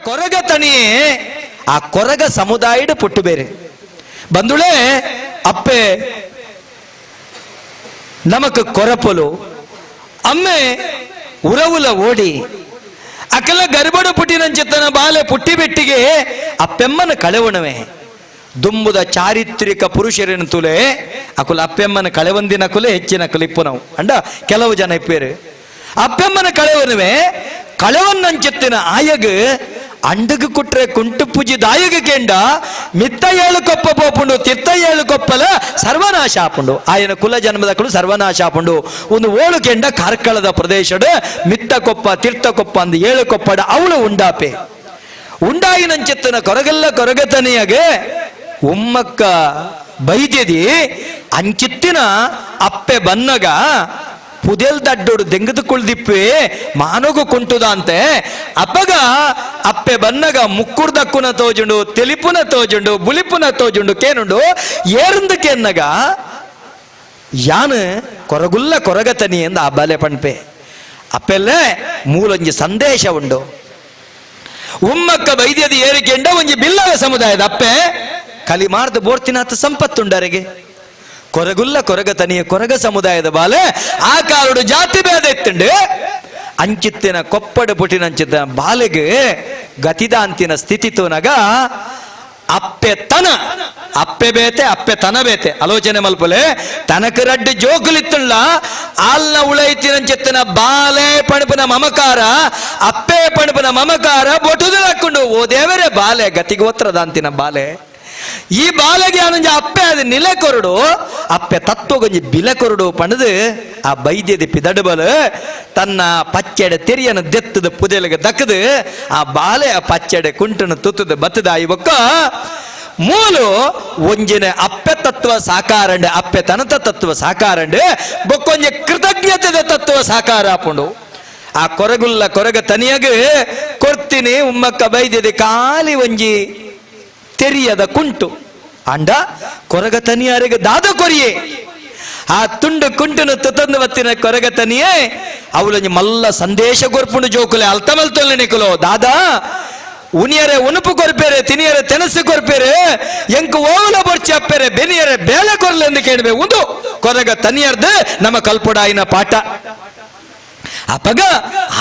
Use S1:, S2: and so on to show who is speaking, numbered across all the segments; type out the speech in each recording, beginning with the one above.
S1: ಕೊರಗ ತಣಿಯೇ ಆ ಕೊರಗ ಸಮುದಾಯದ ಪುಟ್ಟು ಬೇರೆ ಬಂದುಳೆ ಅಪ್ಪೆ ನಮಕ್ ಕೊರಪಲು ಅಮ್ಮೆ ಉರವುಲ ಓಡಿ ಅಕಲ ಗರ್ಭಡ ಪುಟ್ಟಿನಂಚಿತ್ತನ ಬಾಲೆ ಪುಟ್ಟಿ ಬೆಟ್ಟಿಗೆ ಅಪ್ಪೆಮ್ಮನ ಕಳೆವಣವೆ ದುಂಬುದ ಚಾರಿತ್ರಿಕ ಪುರುಷರೇನು ತುಲೆ ಅಕುಲ ಅಪ್ಪೆಮ್ಮನ ಕಳೆವಂದಿನ ಕುಲೆ ಹೆಚ್ಚಿನ ಕುಲಿಪ್ಪು ನಾವು ಅಂಡ ಕೆಲವು ಜನ ಇಪ್ಪೇರು ಅಪ್ಪೆಮ್ಮನ ಕಳೆವನುವೆ ಕಳೆವನ್ನಂಚಿತ್ತಿನ ಆಯಗ ಅಂಡಗ ಕುಟ್ರೆ ಕುಂಟು ಪೂಜಿ ದಾಯಗ ಕೆಂಡ ಮಿತ್ತ ಏಳು ಕೊಪ್ಪ ಪೋಪುಂಡು ತಿತ್ತ ಏಳು ಕೊಪ್ಪಲ ಸರ್ವನಾಶ ಆಪುಂಡು ಆಯನ ಕುಲ ಜನ್ಮದಕ್ಕಳು ಸರ್ವನಾಶ ಆಪುಂಡು ಒಂದು ಓಳು ಕೆಂಡ ಕಾರ್ಕಳದ ಪ್ರದೇಶದ ಮಿತ್ತ ಕೊಪ್ಪ ತೀರ್ಥ ಕೊಪ್ಪ ಅಂದ ಏಳು ಕೊಪ್ಪಡ ಅವಳು ಉಂಡಾಪೆ ಉಂಡಾಯಿನಂಚಿತ್ತನ ಕೊರಗಲ್ಲ ಕೊರಗತನೆಯಾಗೆ ಉಮ್ಮಕ್ಕ ಬೈದ್ಯದಿ ಅಂಚಿತ್ತಿನ ಅಪ್ಪೆ ಬನ್ನಗ ಪುದೆಲ್ ದಡ್ಡೋಡು ದೆಂಗದು ಕುಳ್ದಿಪ್ಪೆ ಮಾನೋಗು ಕುಂಟುದಂತೆ ಅಪ್ಪಗ ಅಪ್ಪೆ ಬನ್ನಗ ಮುಕ್ಕುರ್ದಕ್ಕುನ ತೋಜುಂಡು ತೆಲಿಪುನ ತೋಜುಂಡು ಬುಲಿಪುನ ತೋಜುಂಡು ಕೇನುಂಡು ಏರುಂದಕ್ಕೆ ಎನ್ನಗ ಯಾನು ಕೊರಗುಲ್ಲ ಕೊರಗತನಿ ಎಂದ ಆ ಬಲೆ ಪಣ್ಪೆ ಅಪ್ಪೆಲ್ಲೇ ಮೂಲೊಂಜಿ ಸಂದೇಶ ಉಂಡು ಉಮ್ಮಕ್ಕ ವೈದ್ಯದ ಏರಿಕೆಂಡ ಒಂಜಿ ಬಿಲ್ಲವ ಸಮುದಾಯದ ಅಪ್ಪೆ ಕಲಿ ಮಾರ್ದ ಬೋರ್ತಿನಾಥ ಸಂಪತ್ತುಂಡರಿಗೆ ಕೊರಗುಲ್ಲ ಕೊರಗತನಿಯ ಕೊರಗ ಸಮುದಾಯದ ಬಾಲೆ ಆ ಕಾರುಡು ಜಾತಿ ಭೇದ ಇತ್ತುಂಡು ಅಂಚಿತ್ತಿನ ಕೊಪ್ಪಡ ಪುಟಿನಂಚಿತ್ತ ಬಾಲೆಗೆ ಗತಿದಾಂತಿನ ಸ್ಥಿತಿ ತೋನಗ ಅಪ್ಪೆ ಬೇತೆ ಅಪ್ಪೆ ತನ ಬೇತೆ ಆಲೋಚನೆ ಮಲ್ಪಲೆ ತನಕ ರಡ್ಡು ಜೋಕುಲಿತ್ತುಳ್ಳ ಆಲ್ನ ಉಳೈತಿನಂಚಿತ್ತಿನ ಬಾಲೆ ಪಣಪನ ಮಮಕಾರ ಅಪ್ಪೆ ಪಣಪನ ಮಮಕಾರ ಬೊಟುದು ಹಾಕೊಂಡು ಓ ದೇವರೇ ಬಾಲೆ ಗತಿಗೋತ್ರದಾಂತಿನ ಬಾಲೆ ಈ ಬಾಲೆಗೆ ಅವನೊಂಜಿ ಅಪ್ಪೆ ಅದು ನಿಲೆ ಕೊರಡು ಅಪ್ಪೆ ತತ್ವಗೊಂಜಿ ಬಿಲೆ ಕೊರಡು ಪಣದು ಆ ಬೈದ್ಯದ ಪಿದಡಬಲು ತನ್ನ ಪಚ್ಚೆಡೆ ತೆರಿಯನ ದೆತ್ತದ ಪುದೆಲೆಗೆ ದಕ್ಕದು ಆ ಬಾಲೆ ಆ ಪಚ್ಚೆಡೆ ಕುಂಟನ ತುತ್ತದ ಬತ್ತದ ಇವಕ್ಕ ಮೂಲು ಒಂಜಿನ ಅಪ್ಪೆ ತತ್ವ ಸಾಕಾರಂಡೆ ಅಪ್ಪೆ ತನತ ತತ್ವ ಸಾಕಾರಂಡೆ ಬೊಕ್ಕೊಂಜಿ ಕೃತಜ್ಞತೆ ತತ್ವ ಸಾಕಾರ ಹಾಕೊಂಡು ಆ ಕೊರಗುಲ್ಲ ಕೊರಗ ತನಿಯಾಗ ಕೊಡ್ತೀನಿ ಉಮ್ಮಕ್ಕ ಬೈದ್ಯದ ಖಾಲಿ ಒಂಜಿ ತೆರಿಯದ ಕುಂಟು ಅಂಡ ಕೊರಗ ತನಿಯಾರಿಗೆ ದಾದ ಕೊರಿಯೇ ಆ ತುಂಡು ಕುಂಟುನು ತುತಂದು ಬತ್ತಿನ ಕೊರಗ ತನಿಯೇ ಅವಳಂಜಿ ಮಲ್ಲ ಸಂದೇಶ ಗೊರ್ಪುಂಡು ಜೋಕುಲೆ ಅಲ್ತಮಲ್ತೊಲ್ಲೆ ನಿಕುಲೋ ದಾದಾ ಉನಿಯರೆ ಉನುಪು ಕೊರ್ಪೇರೆ ತಿನಿಯರೆ ತೆನಸು ಕೊರ್ಪೇರೆ ಎಂಕು ಓವಲ ಬರ್ಚಿ ಅಪ್ಪೇರೆ ಬೆನಿಯರೆ ಬೇಲೆ ಕೊರ್ಲೆ ಎಂದು ಕೇಳಬೇ ಒಂದು ಕೊರಗ ತನಿಯರ್ದ ನಮ್ಮ ಕಲ್ಪುಡಾಯಿನ ಪಾಠ ಅಪ್ಪಗ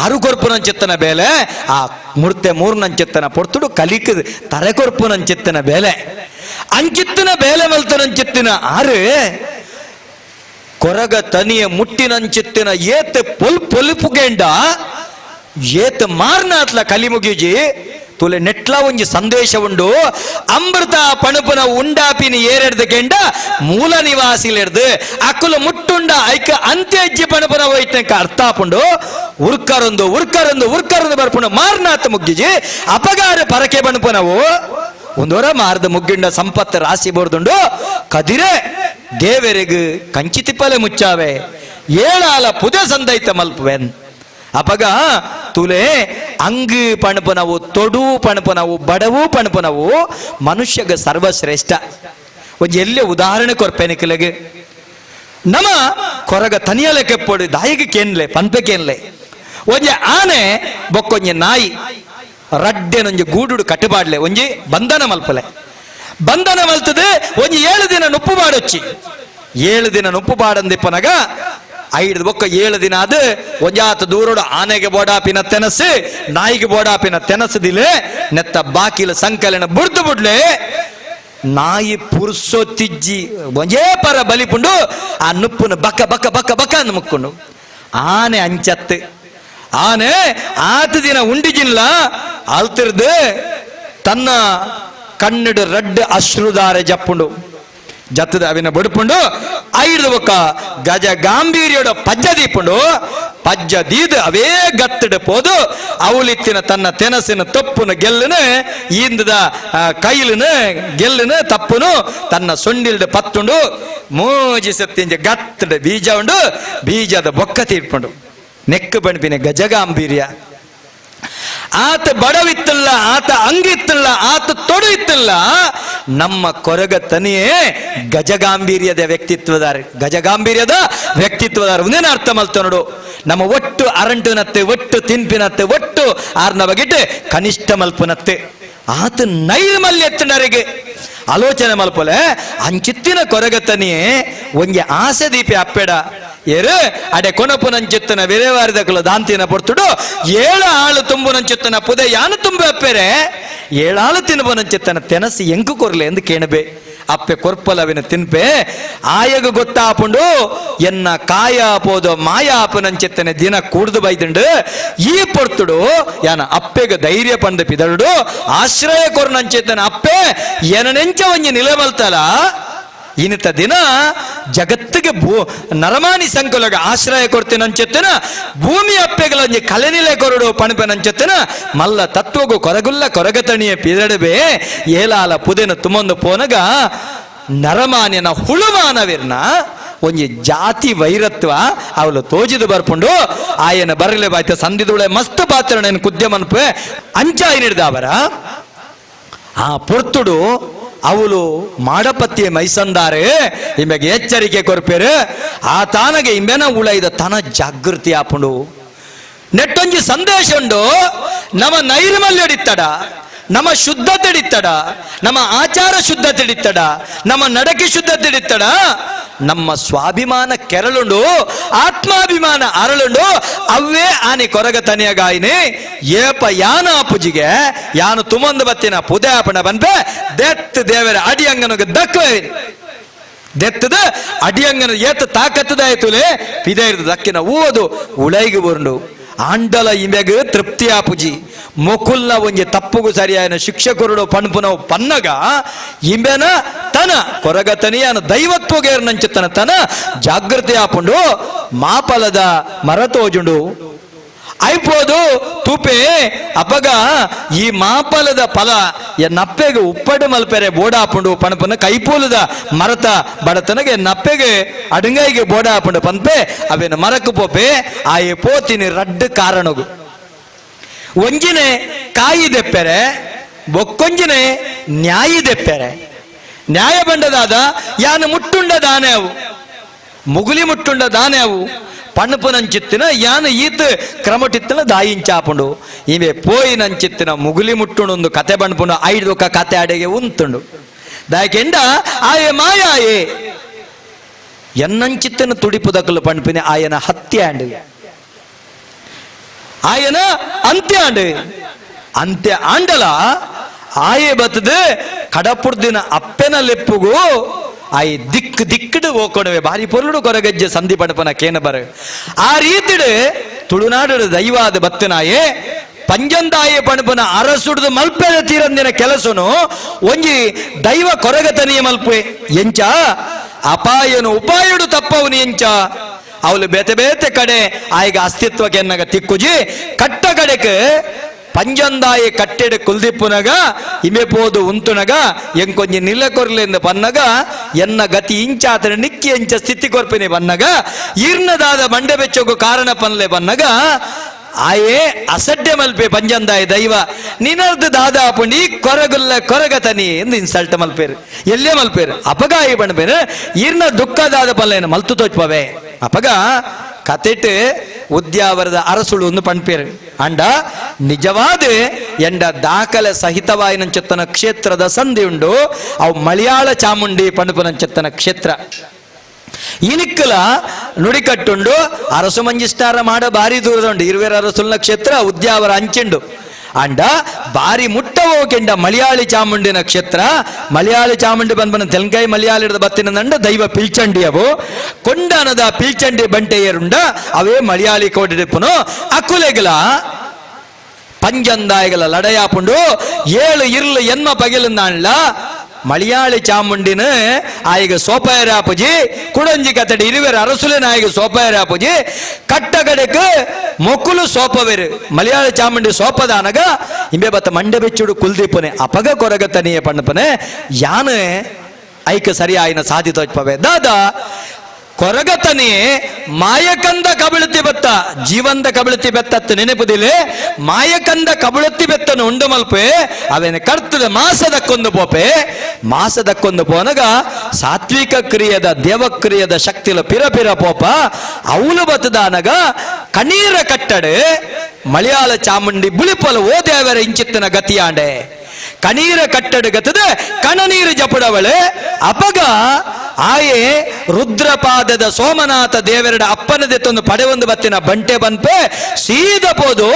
S1: ಆರು ಕೊರ್ಪುನಂಚಿತ್ತನ ಬೇಲೆ ಆ ಮುರ್ತೆ ಮೂರ್ನಂಚಿತ್ತನ ಪೊರ್ತುಡು ಕಲಿಕದ ತರೆ ಕೊರ್ಪುನಂಚಿತ್ತನ ಬೇಲೆ ಅಂಚಿತ್ತಿನ ಬೇಲೆ ಮಲ್ತನಂಚಿತ್ತಿನ ಆರು ಕೊರಗ ತನಿಯ ಮುಟ್ಟಿನಂಚಿತ್ತಿನ ಏತ್ ಪೊಲ್ಪುಗೆಂಡ ಏತ್ ಮಾರ್ನಾತ್ಲ ಕಲಿ ಮುಗಿಜಿ ತುಲೆ ನೆಟ್ಲ ಒಂಜಿ ಸಂದೇಶ ಉಂಡು ಅಮೃತ ಪಣುಪುನ ಉಂಡಾಪಿನಿ ಏರೆಡ್ದು ಕೆಂಡ ಮೂಲ ನಿವಾಸಿಲೆಡ್ದು ಅಕ್ಕುಲು ಮುಟ್ಟುಂಡ ಐಕ ಅಂತ್ಯಜ್ಜಿ ಪಣುಪುನ ಹೋಯ್ತಂಕ ಅರ್ಥ ಆಪುಂಡು ಉರ್ಕರೊಂದು ಬರ್ಪುಣ ಮಾರ್ನಾಥ ಮುಗ್ಗಿಜಿ ಅಪಗಾರ ಪರಕೆ ಪಣುಪುನವು ಒಂದೋರ ಮಾರ್ದ ಮುಗ್ಗಿಂಡ ಸಂಪತ್ತು ರಾಶಿ ಬೋರ್ದುಂಡು ಕದಿರೆ ದೇವರಿಗೂ ಕಂಚಿ ತಿಪ್ಪಲೆ ಮುಚ್ಚಾವೆ ಏಳಾಲ ಪುದೆ ಸಂದೈತ ಮಲ್ಪುವೆನ್ ಅಪಗ ತುಲೆ ಅಂಗು ಪಣಪನವು ತೊಡು ಪಣಪನವು ಬಡವು ಪಣಪನವು ಮನುಷ್ಯಗ ಸರ್ವಶ್ರೇಷ್ಠ ಒಂಜಿ ಎಲ್ಲೇ ಉದಾಹರಣೆ ಕೊರ್ಪೆನಿಕಲೆಗೆ ನಮ ಕೊರಗ ತನಿಯಲೆ ಕೆಪ್ಪೊಡು ದಾಯಿಗೆ ಕೇನ್ಲೆ ಪನ್ಪೆ ಕೇನ್ಲೆ ಒಂಜಿ ಆನೆ ಬೊಕ್ಕೊಂಜಿ ನಾಯಿ ರಡ್ಡೆನೊಂಜಿ ಗೂಡುಡು ಕಟ್ಟುಪಾಡ್ಲೆ ಒಂಜಿ ಬಂಧನ ಮಲ್ಪಲೆ ಬಂಧನ ಮಲ್ತದೆ ಒಂಜಿ 7 ದಿನ ನುಪ್ಪು ಬಾಡೊಚ್ಚಿ 7 ದಿನ ನುಪ್ಪು ಬಾಡಂದಿಪ್ಪನಗ 5 ಬೊಕ್ಕ 7 ದಿನ ಅದು ಒಂಜಾತ ದೂರೋಡು ಆನೆಗೆ ಬೋಡಾಪಿನ ತೆನಸು ನಾಯಿಗೆ ಬೋಡಾಪಿನ ತೆನಸದಿಲೆ ನೆತ್ತ ಬಾಕಿಲ ಸಂಕಲನ ಬುಡ್ದು ಬುಡ್ಲೆ ನಾಯಿ ಪುರ್ಸೊತ್ತಿಜ್ಜಿ ಒಂಜೇ ಪರ ಬಲಿಪುಂಡು ಆ ನುಪ್ಪುನ ಬಕ್ಕ ಬಕ್ಕ ಬಕ್ಕ ಬಕ್ಕ ಅಂದು ಮುಕ್ಕೊಂಡು ಆನೆ ಅಂಚತ್ತು ಆನೆ ಆತ ದಿನ ಉಂಡಿಜಿಲ್ಲ ಅಲ್ತಿರ್ದು ತನ್ನ ಕಣ್ಣಡು ರಡ್ಡು ಅಶ್ರುದಾರೆ ಜಪ್ಪುಂಡು ಜತ್ತದ ಅವಿನ ಬಡುಪುಂಡು 5 ಬೊಕ್ಕ ಗಜ ಗಾಂಭೀರ್ಯೋಡ ಪಜ್ಜ ದೀಪುಂಡು ಪಜ್ಜ ದೀದು ಅವೇ ಗತ್ತಡ ಪೋದು ಅವಳಿತ್ತಿನ ತನ್ನ ತೆನಸಿನ ತಪ್ಪುನ ಗೆಲ್ಲನು ಇಂದದ ಕೈಲನು ಗೆಲ್ಲನು ತಪ್ಪುನು ತನ್ನ ಸೊಂಡಿಲ್ದ ಪತ್ತುಂಡು ಮೋಜಿ ಸತ್ತಿಂಜ ಗತ್ತಡ ಬೀಜ ಉಂಡು ಬೀಜದ ಬೊಕ್ಕ ತೀರ್ಪುಂಡು ನೆಕ್ಕು ಬಣ್ಪಿನ ಗಜಗಾಂಭೀರ್ಯ ಆತ ಬಡವಿತ್ತಲ್ಲ ಆತ ಅಂಗಿತ್ತಲ್ಲ ಆತ ತೊಡು ಇತ್ತಲ್ಲ ನಮ್ಮ ಕೊರಗ ತನಿಯೇ ಗಜಗಾಂಭೀರ್ಯದ ವ್ಯಕ್ತಿತ್ವದಾರ ಒಂದೇನ ಅರ್ಥ ಮಲ್ತ ನೋಡು. ನಮ್ಮ ಒಟ್ಟು ಅರಂಟಿನತ್ತೆ, ಒಟ್ಟು ತಿನ್ಪಿನತ್ತೆ, ಒಟ್ಟು ಆರ್ನ ಬಗೆಟ್ ಕನಿಷ್ಠ ಮಲ್ಪನತ್ತೆ ಆತ ನೈರ್ಮಲ್ಯತ್ತಿನರಿಗೆ ಆಲೋಚನೆ ಮಲ್ಪಲೆ ಅಂಚಿತ್ತಿನ ಕೊರಗತನಿಯೇ ಒಂಗೆ ಆಸೆ ದೀಪಿ ಅಪ್ಪೆಡ ಏರು ಅಡೆ ಕೊನಪು ನಂಚಿತ್ತನ ವಿರೇವಾರಿದಕ್ಕಲು ದಾಂತಿನ ಪೊರ್ತುಡು 7 ಆಳು ತುಂಬು ನಂಚಿತ್ತನ ಪುದೆ ಯಾನು ತುಂಬೆ ಅಪ್ಪೆರೆ 7 ಆಳು ತಿನ್ಬು ನಂಚಿತ್ತನ ತೆನಸಿ ಎಂಕು ಕೊರ್ಲೆ ಎಂದು ಕೇಣಬೆ ಅಪ್ಪೆ ಕೊರ್ಪಲವಿನ ತಿನ್ಪೆ ಆಯಗ ಗೊತ್ತಾಪುಂಡು ಎನ್ನ ಕಾಯ ಪೋದು ಮಾಯ ಆಪನಂಚಿತ್ತನೆ ದಿನ ಕೂಡ್ದು ಬೈದುಂಡು ಈ ಪೊರ್ತುಡು ಯಾನ ಅಪ್ಪೆಗ ಧೈರ್ಯ ಪಂಡ ಪಿದಳುಡು ಆಶ್ರಯ ಕೊರ್ನಂಚಿತ್ತನ ಅಪ್ಪೆ ಎನನೆಂಚ ಒಂಜಿ ನಿಲಮಲ್ತಲ ಇನಿತ ದಿನ ಜಗತ್ತಿಗೆ ನರಮಾನಿ ಸಂಕುಲಗ ಆಶ್ರಯ ಕೊಡ್ತೇನೆ ಅಂಚೆತ್ತನ ಭೂಮಿ ಅಪ್ಪೆಗಳ ಕಲೆನಿಲೆ ಕೊರಡು ಪಣಪೆನಂಚೆತ್ತನ ಮಲ್ಲ ತತ್ವಗು ಕೊರಗುಲ್ಲ ಕೊರಗತಣಿಯ ಪಿರಡಬೆ ಏಲಾಲ ಪುದೆನ ತುಮೊಂದು ಪೋನಗ ನರಮಾನ್ಯನ ಹುಳುಮಾನವಿರ್ನ ಒಂಜಿ ಜಾತಿ ವೈರತ್ವ ಅವಳು ತೋಜಿದು ಬರ್ಪುಂಡು ಆಯನ ಬರಲೆ ಬಾಯ್ತ ಸಂದಿದುಳೆ ಮಸ್ತ್ ಪಾತ್ರ ಕುದ್ಯ ಮನ್ಪೆ ಅಂಚಾಯಿ ಹಿಡ್ದವರ ಆ ಪೊರ್ತುಡು ಅವಳು ಮಾಡಪತ್ತಿಯ ಮೈಸಂದಾರೆ ಇಮ್ಮೆಗೆ ಎಚ್ಚರಿಕೆ ಕೊರ್ಪೇರು ಆ ತಾನಗೆ ಇಂಬೆನ ಉಳೈದ ತನ ಜಾಗೃತಿ ಆಪುಂಡು ನೆಟ್ಟೊಂಜಿ ಸಂದೇಶ ಉಂಡು ನಮ್ಮ ನೈರ್ಮಲ್ಯ ಹಿಡಿತಡ ನಮ್ಮ ಶುದ್ಧತೆ ಹಿಡಿತಡ ನಮ್ಮ ಆಚಾರ ಶುದ್ಧತೆ ಹಿಡಿತಡ ನಮ್ಮ ನಡಕೆ ಶುದ್ಧತೆ ಹಿಡಿತಡ ನಮ್ಮ ಸ್ವಾಭಿಮಾನ ಕೆರಳುಂಡು ಆತ್ಮಾಭಿಮಾನ ಅರಳುಂಡು ಅವೇ ಆನೆ ಕೊರಗ ತನಿಯಗಾಯಿನಿ ಏಪ ಯಾನ ಪುಜಿಗೆ ಯಾನು ತುಮಂದು ಬತ್ತಿನ ಪುದೆ ಆಪಣ ಬನ್ಪೆ ದೆತ್ ದೇವರ ಅಡಿಯಂಗನಿಗೆ ದಕ್ಕವೆ ದೆತ್ತದ ಅಡಿಯಂಗನ ಏತ ತಾಕತ್ತದಾಯ್ತುಲೆ ಪಿದೆ ಇರ್ದು ದಕ್ಕಿನ ಊದು ಉಳೈಗೆ ಬರುಂಡು ಆಂಡಲ ಇಮೆಗ ತೃಪ್ತಿ ಆಪುಜಿ ಮೊಕುಲ್ನ ಒಂಜಿ ತಪ್ಪುಗು ಸರಿಯಾಯನ ಶಿಕ್ಷಕರುಡು ಪಣಪುನವು ಪನ್ನಗ ಇಂಬೆನ ತನ ಕೊರಗತನಿಯನ ದೈವತ್ವಗೇರ್ ನಂಚುತ್ತನ ತನ ಜಾಗೃತಿ ಆಪುಂಡು ಮಾಪಲದ ಮರತೋಜುಂಡು ಐಪೋದು ತೂಪೆ ಅಪಗ ಈ ಮಾಪಲದ ಫಲ ನಪ್ಪೆಗೆ ಉಪ್ಪಡು ಮಲ್ಪೆರೆ ಬೋಡಾಪುಂಡು ಪಣಪನ ಕೈಪೂಲದ ಮರತ ಬಡತನಗೆ ನಪ್ಪೆಗೆ ಅಡುಂಗೈಗೆ ಬೋಡಾಪುಂಡು ಪನ್ಪೆ ಅವೇನು ಮರಕು ಪೋಪೆ ಆಯೆ ಪೋತಿನಿ ರಡ್ಡು ಕಾರಣಗು ಒಂಜಿನೆ ಕಾಯಿ ದೆಪ್ಪೆರೆ ಬೊಕ್ಕೊಂಜಿನೆ ನ್ಯಾಯಿ ದೆಪ್ಪೆರೆ ನ್ಯಾಯ ಬಂಡದಾದ ಯಾನು ಮುಟ್ಟುಂಡ ದಾನೆ ಅವು ಮುಗುಲಿ ಮುಟ್ಟುಂಡ ದಾನೆ ಅವು ಪಣಪುನಂಚಿತ್ತಿನ ಯಾನು ಈತ ಕ್ರಮಟಿತ್ತಿನ ದಾಯಿಂಚಾಪುಂಡು ಇವೆ ಪೋಯಿನಂಚಿತ್ತಿನ ಮುಗುಲಿ ಮುಟ್ಟುಂಡು ಕತೆ ಬಣ್ಪುಂಡು 5 ಕತೆ ಅಡೆಗೆ ಉಂತುಂಡು ದಾಯಕೆಂಡ ಆಯೆ ಮಾಯಾಯೆ ಎನ್ನಂಚಿತ್ತಿನ ತುಡಿಪುದಕ್ಕಲು ಪಣ್ಪಿನ ಆಯನ ಹತ್ಯಾಂಡು ಆಯನ ಅಂತ್ಯಾಂಡು ಅಂತ್ಯ ಆಂಡಲ ಆಯೆ ಬತ್ತದು ಕಡಪುರ್ದಿನ ಅಪ್ಪೆನ ಲೆಪ್ಪುಗೂ ಆಯ್ ದಿಕ್ಕಡು ಹೋಕೊಣವೆ ಬಾರಿ ಪೊರ್ಲುಡು ಕೊರಗಜ್ಜೆ ಸಂಧಿ ಪಣಪನ ಕೇನ ಬರ ಆ ರೀತಿಡು ತುಳುನಾಡು ದೈವಾದ ಬತ್ತನಾಯೆ ಪಂಜಂದಾಯೆ ಪಣಪನ ಅರಸುಡ್ದು ಮಲ್ಪೆದ ತೀರಂದಿನ ಕೆಲಸನು ಒಂಜಿ ದೈವ ಕೊರಗತನಿಯ ಮಲ್ಪೆ ಎಂಚ ಅಪಾಯನು ಉಪಾಯುಡು ತಪ್ಪವನು ಎಂಚ ಅವಳು ಬೇತೆ ಬೇತೆ ಕಡೆ ಆಯ್ಗ ಅಸ್ತಿತ್ವಕ್ಕೆ ಎನ್ನಗ ತಿಕ್ಕುಜಿ ಕಟ್ಟ ಕಡೆಗೆ ಪಂಜಂದಾಯಿ ಕಟ್ಟೆಡೆ ಕುಲ್ದಿಪ್ಪುನಗ ಇಮೆ ಪೋದು ಉಂತುನಗ ಎಂಕೊಂಜಿ ನಿಲ ಕೊರ್ಲೆಂದು ಪನ್ನಗ ಎನ್ನ ಗತಿ ಇಂಚಾತನ ನಿಕ್ಕಿ ಎಂಚ ಸ್ಥಿತಿ ಕೊರ್ಪಿನಿ ಬನ್ನಗ ಈರ್ನದಾದ ಮಂಡೆ ಬೆಚ್ಚಗು ಕಾರಣ ಪನ್ಲೆ ಬನ್ನಗ ಆಯೇ ಅಸಡ್ಡೆ ಮಲ್ಪೆ ಪಂಜಂದಾಯಿ ದೈವ ನಿನರ್ದು ದಾದ ಪುಂಡಿ ಕೊರಗುಲ್ಲ ಕೊರಗತನಿ ಎಂದು ಇನ್ಸಲ್ಟ್ ಮಲ್ಪೇರು ಎಲ್ಲೇ ಮಲ್ಪೇರು ಅಪಗಾಯಿ ಬಣ್ಪೇರು ಈರ್ನ ದುಃಖದಾದ ಪಲ್ಲೇನು ಮಲ್ತು ತೋಚ್ಪವೆ ಅಪಗ ಕತೆಟ್ ಉದ್ಯಾವರದ ಅರಸುಳು ಒಂದು ಪಣ್ಪೇರು ಅಂಡ ನಿಜವಾದ ಎಂಡ ದಾಖಲೆ ಸಹಿತವಾಯಿನಂಚೆತ್ತನ ಕ್ಷೇತ್ರದ ಸಂಧಿ ಉಂಡು ಅವು ಮಲಯಾಳ ಚಾಮುಂಡಿ ಪಣಪುನಂಚೆತ್ತನ ಕ್ಷೇತ್ರ ಇನಿಕ್ಕಲ ನುಡಿಕಟ್ಟುಂಡು ಅರಸು ಮಂಜಿಷ್ಟಾರ ಮಾಡ ಬಾರಿ ದೂರದ ಉಂಡು ಇರುವೆರ ಅರಸುಲ್ನ ಕ್ಷೇತ್ರ ಉದ್ಯಾವರ ಅಂಚೆಂಡು ಅಂಡ ಬಾರಿ ಮುಟ್ಟವೋ ಕೆಂಡ ಮಲಯಾಳಿ ಚಾಮುಂಡಿನ ಕ್ಷೇತ್ರ ಮಲಯಾಳಿ ಚಾಮುಂಡಿ ಬಂದ್ಬನ ತೆಲಂಗಾಯಿ ಮಲಯಾಳಿದ ಬತ್ತಿನ ನಂಡ ದೈವ ಪಿಲ್ಚಂಡಿ ಅವು ಕೊಂಡನದ ಪಿಲ್ಚಂಡಿ ಬಂಟೆಯರುಂಡ ಅವೇ ಮಲಯಾಳಿ ಕೋಟಿಪುನು ಅಕುಲೆಗಳ ಪಂಜಂದಾಯಿಗಳ ಲಡಯಾಪುಂಡು 7 ಇರ್ಲು ಎನ್ಮ ಪಗಿಲಂದಾಣ್ಲ ಮಲಯಾಳಿ ಚಾಮುಂಡಿನ ಆಯ್ಗ ಸೋಪಾಯರಾಪುಜಿ ಕುಡಂಜಿ ಕತ್ತಡಿ ಇರುವೆರ ಅರಸುಲಿನ ಆಯ್ಗ ಸೋಪಾಯರಾಪುಜಿ ಕಟ್ಟಗಡೆಕ್ ಮೊಕ್ಕುಲು ಸೋಪವೆರು ಮಲಯಾಳಿ ಚಾಮುಂಡಿ ಸೋಪದಾನಗ ಇಂಬೆ ಬತ್ತ ಮಂಡೆ ಬೆಚ್ಚುಡು ಕುಲ್ದೀಪನೆ ಅಪಗ ಕೊರಗತನಿಯ ಪಣ್ಣಪನೆ ಯಾನೆ ಐಕ ಸರಿ ಆಯ್ನ ಸಾಧಿ ತೋಚ್ಪವೆ ದಾದ ಕೊರಗತನಿ ಮಾಯಕಂದ ಕಬಳತಿ ಬೆತ್ತ ಜೀವಂದ ಕಬಳತಿ ಬೆತ್ತತ್ತು ನೆನಪುದಿಲೆ ಮಾಯಕಂದ ಕಬಳತಿ ಬೆತ್ತನು ಉಂಡು ಮಲ್ಪೆ ಅವೇನು ಕರ್ತದ ಮಾಸದಕ್ಕೊಂದು ಪೋಪೆ ಮಾಸದಕ್ಕೊಂದು ಪೋನಗ ಸಾತ್ವಿಕ ಕ್ರಿಯದ ದೇವಕ್ರಿಯದ ಶಕ್ತಿಲ ಪಿರ ಪೋಪ ಅವಳು ಬತ್ತದಾನಗ ಕಣೀರ ಕಟ್ಟಡೆ ಮಲಯಾಳ ಚಾಮುಂಡಿ ಬುಳಿಪಲ ಓ ದೇವರ ಇಂಚಿತ್ತನ ಗತಿಯಾಂಡೆ ಕಣೀರ ಕಟ್ಟಡ ಗತದ ಕಣನೀರು ಜಪಡವಳೆ ಅಪಗ ಆಯೆ ರುದ್ರಪಾದದ ಸೋಮನಾಥ ದೇವರಡ ಅಪ್ಪನದೆತ್ತೊಂದು ಪಡೆ ಒಂದು ಬತ್ತಿನ ಬಂಟೆ ಬಂಪೆ ಸೀದ ಪೋದು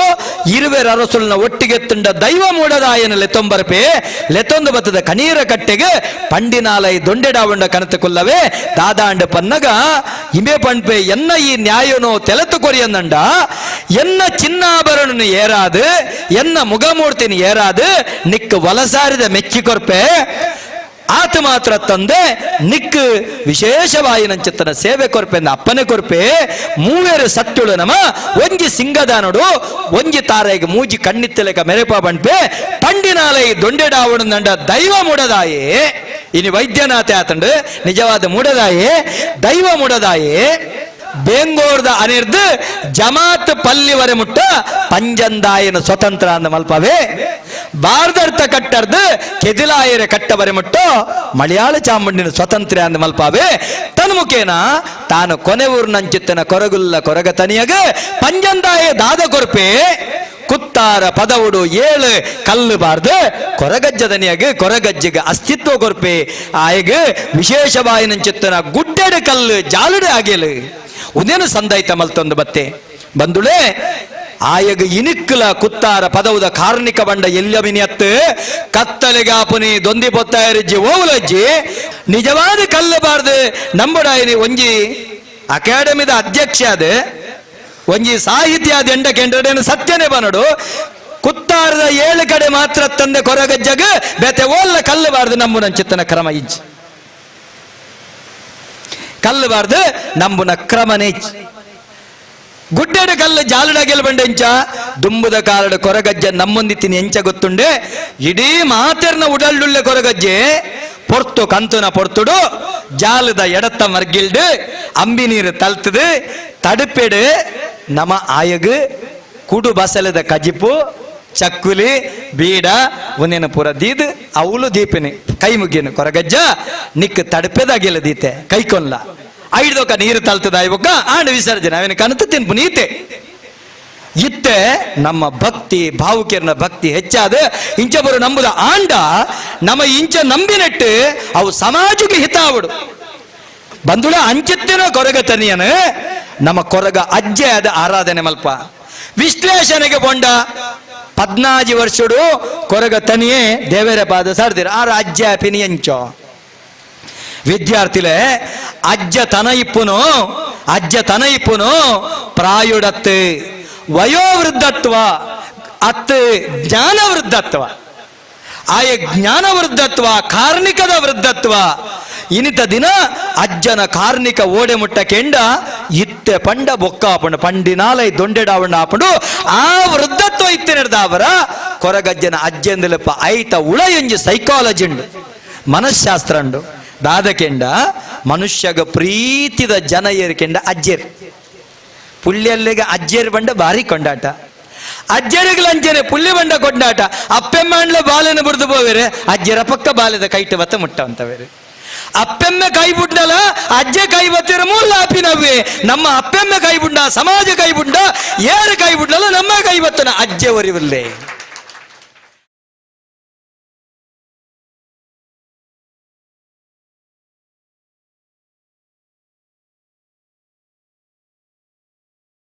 S1: ಇರುವೆರ ಅರಸುಲ್ನ ಒಟ್ಟಿಗೆ ತುಂಡ ದೈವ ಮೂಡದಾಯನ ಲೆತ್ತೊಂಬರ್ಪೆ ಲೆತ್ತೊಂದು ಬತ್ತದ ಕಣೀರ ಕಟ್ಟೆಗೆ ಪಂಡಿನಾಲೈ ದೊಂಡೆಡಾವಂಡ ಕನತ ಕೊಲ್ಲವೇ ದಾದಾಂಡ ಪನ್ನಗ ಇಮೆ ಪಂಪೆ ಎನ್ನ ಈ ನ್ಯಾಯನೋ ತೆಲತು ಕೊರಿಯನ್ನಂಡ ಎನ್ನ ಚಿನ್ನಾಭರಣನು ಏರಾದು ಎನ್ನ ಮುಗಮೂರ್ತಿನಿ ಏರಾದು ನಿಕ್ ವಲಸಾರಿದ ಮೆಚ್ಚಿ ಕೊರ್ಪೆ ಆತ ಮಾತ್ರ ತಂದೆ ನಿಕ್ ವಿಶೇಷವಾಯಿನಂಚಿತ್ತನ ಸೇವೆ ಕೊರ್ಪೆಂದ ಅಪ್ಪನೆ ಕೊರ್ಪೆ ಮೂವೇರು ಸತ್ತುಳು ನಮ ಒಂಜಿ ಸಿಂಗದಾನೋಡು ಒಂಜಿ ತಾರೆಗೆ ಮೂಜಿ ಕಣ್ಣಿತ್ತಲೆಕ ಮೆರೆಪ ಬಣ್ಪೆ ಪಂಡಿನಾಲೈ ದೊಂಡೆಡಾವಣ ನಂಡ ದೈವ ಮೂಡದಾಯೇ ಇನಿ ವೈದ್ಯನಾಥ ಆತಂಡು ನಿಜವಾದ ಮೂಡದಾಯೇ ದೈವ ಮೂಡದಾಯೇ ಬೇಂಗೋರ್ದ ಅನಿರ್ದು ಜಮಾತ್ ಪಲ್ಲಿವರೆ ಮುಟ್ಟ ಪಂಜಂದಾಯನ ಸ್ವತಂತ್ರ ಅಂದ ಮಲ್ಪವೇ ಭಾರದರ್ಥ ಕಟ್ಟರ್ದು ಕೆದಿಲಾಯರೆ ಕಟ್ಟವರೆ ಮುಟ್ಟು ಮಲಯಾಳ ಚಾಮುಂಡಿನ ಸ್ವತಂತ್ರ ಅಂದ ಮಲ್ಪವೇ ತನ್ಮುಖೇನ ತಾನು ಕೊನೆ ಊರ್ನಂಚಿತ್ತನ ಕೊರಗುಲ್ಲ ಕೊರಗ ತನಿಯಗ ಪಂಜಂದಾಯ ದಾದ ಕೊರ್ಪೆ ಕುತ್ತಾರ ಪದವುಡು ಏಳು ಕಲ್ಲು ಬಾರ್ದು ಕೊರಗಜ್ಜದನಿಯಾಗ ಕೊರಗಜ್ಜಿಗೆ ಅಸ್ತಿತ್ವ ಕೊರ್ಪೆ ಆಯಗ ವಿಶೇಷವಾಯಿನಂಚಿತ್ತನ ಗುಡ್ಡೆಡು ಕಲ್ಲು ಜಾಲುಡೆ ಆಗೇಲು ಉದೇನು ಸಂದೈತ ಮಲ್ತೊಂದು ಬತ್ತೆ ಬಂದುಳೆ ಆಯಗ ಇನಿಕ್ಕಲ ಕುತ್ತಾರ ಪದವುದ ಕಾರ್ಣಿಕ ಬಂಡ ಎಲ್ಲಮಿನಿಯತ್ತು ಕತ್ತಲೆಗಾಪುನಿ ದೊಂದಿ ಪೊತ್ತಾಯರಿಜ್ಜಿ ಓವುಲಜ್ಜಿ ನಿಜವಾದ ಕಲ್ಲಬಾರ್ದು ನಂಬುಡಾಯಿನಿ ಒಂಜಿ ಅಕಾಡೆಮಿದ ಅಧ್ಯಕ್ಷ ಅದು ಒಂಜಿ ಸಾಹಿತ್ಯ ಎಂಡ ಕೆಂಡ್ರಡೇನು ಸತ್ಯನೇ ಬನಡು ಕುತ್ತಾರದ 7 ಕಡೆ ಮಾತ್ರ ತಂದೆ ಕೊರಗಜ್ಜಗ ಬೇತೆ ಓಲ್ಲ ಕಲ್ಲಬಾರ್ದು ನಂಬುನ ಚಿತ್ತನ ಕ್ರಮ ಇಜ್ಜಿ ಕಲ್ಲಬಾರ್ದು ನಂಬುನ ಕ್ರಮನೇ ಗುಡ್ಡೆಡ ಕಲ್ಲು ಜಾಲಡಾಗೆಲ್ ಬಂಡ ಎಂಚ ದುಂಬುದ ಕಾರಡ ಕೊರಗಜ್ಜೆ ನಮ್ಮೊಂದಿತ್ತಿನ ಎಂಚ ಗೊತ್ತುಂಡೆ ಇಡೀ ಮಾತೆರ್ನ ಉಡಲ್ಡುಳ್ಳೆ ಕೊರಗಜ್ಜೆ ಪೊರ್ತು ಕಂತುನ ಪೊರ್ತುಡು ಜಾಲದ ಎಡತ್ತ ಮರ್ಗಿಲ್ಡು ಅಂಬಿ ನೀರು ತಲ್ತದು ತಡುಪೆಡು ನಮ ಆಯಗು ಕುಡು ಬಸಲದ ಕಜಿಪು ಚಕ್ಕುಲಿ ಬೀಡ ಒಂದಿನ ಪೂರ ದೀದ್ ಅವಳು ದೀಪಿನಿ ಕೈ ಮುಗಿನು ಕೊರಗಜ್ಜ ನಿಕ್ ತಡಪೆದಾಗಿಲ್ಲ ದೀತೆ ಕೈಕೊಲ್ಲ ಐದೊಕ್ಕ ನೀರು ತಲ್ತದ ಇವಕ್ಕ ಆಂಡ ವಿಸರ್ಜನೆ ಅವನ ಕನತು ತಿನ್ಪು ನೀತೆ ಇತ್ತೆ ನಮ್ಮ ಭಕ್ತಿ ಭಾವುಕರ್ನ ಭಕ್ತಿ ಹೆಚ್ಚಾದ ಇಂಚಬರು ನಂಬುದ ಆಂಡ ನಮ್ಮ ಇಂಚ ನಂಬಿನಟ್ಟು ಅವು ಸಮಾಜಕ್ಕೆ ಹಿತಾವಡು ಬಂದುಳ ಅಂಚಿತ್ತಿನ ಕೊರಗ ತನಿಯನು ನಮ್ಮ ಕೊರಗ ಅಜ್ಜೆ ಆದ ಆರಾಧನೆ ಮಲ್ಪ ವಿಶ್ಲೇಷಣೆಗೆ ಬಂಡ 14 ವರ್ಷಡು ಕೊರಗ ತನಿಯೇ ದೇವರ ಪಾದ ಸರ್ದಿರ ಆ ರಾಜ್ಯ ಪಿನಿಯಂಚೋ ವಿದ್ಯಾರ್ಥಿಲೆ ಅಜ್ಜ ತನ ಇಪ್ಪುನು ಪ್ರಾಯುಡತ್ತು ವಯೋವೃದ್ಧತ್ವ ಅತ್ತು ಜ್ಞಾನ ವೃದ್ಧತ್ವ ಆಯ ಜ್ಞಾನ ವೃದ್ಧತ್ವ ಕಾರ್ಣಿಕದ ವೃದ್ಧತ್ವ ಇನಿತ ದಿನ ಅಜ್ಜನ ಕಾರ್ಣಿಕ ಓಡೆ ಮುಟ್ಟ ಕೆಂಡ ಇತ್ತೆ ಪಂಡ ಬೊಕ್ಕ ಆಪಂಡು ಪಂಡಿನಾಲೈ ದೊಂಡೆಡಾವಣ್ಣ ಆಪಂಡು ಆ ವೃದ್ಧತ್ವ ಇತ್ತೆ ನಡೆದ ಅವರ ಕೊರಗಜ್ಜನ ಅಜ್ಜಂದಲಪ್ಪ ಐತ ಉಳಯಂಜಿ ಸೈಕಾಲಜಿ ಉಂಡು ಮನಃಶಾಸ್ತ್ರ ಉಂಡು ದಾದಕೆಂಡ ಮನುಷ್ಯಗ ಪ್ರೀತಿದ ಜನ ಏರಿಕೆಂಡ ಅಜ್ಜೇರ್ ಪುಳ್ಳಿಯಲ್ಲಿಗೆ ಅಜ್ಜೇರ್ ಬಂಡ ಭಾರಿ ಕೊಂಡಾಟ ಅಜ್ಜರಿಗಳ ಅಂಜನೆ ಪುಳ್ಳಿ ಬಂಡ ಕೊಂಡಾಟ ಅಪ್ಪೆಮ್ಮಂಡ್ಲ ಬಾಲೆನ ಬುಡ್ದು ಪೋವೇರೆ ಅಜ್ಜರ ಪಕ್ಕ ಬಾಲೆದ ಕೈಟ್ ಬತ್ತ ಮುಟ್ಟ ಅಂತವೇರೆ ಅಪ್ಪೆಮ್ಮೆ ಕೈ ಬುಡ್ಡಲ ಅಜ್ಜೆ ಕೈ ಬತ್ತಿರ ಮೂಲ ಆಪಿನವ್ವೆ ನಮ್ಮ ಅಪ್ಪೆಮ್ಮೆ ಕೈ ಬುಡ್ಡ ಸಮಾಜ ಕೈ ಬುಡ್ಡ ಏರು ಕೈ ಬುಡ್ಡಲ್ಲ ನಮ್ಮ ಕೈ ಬತ್ತನ ಅಜ್ಜೆ ಒರಿವಿಲ್ಲೇ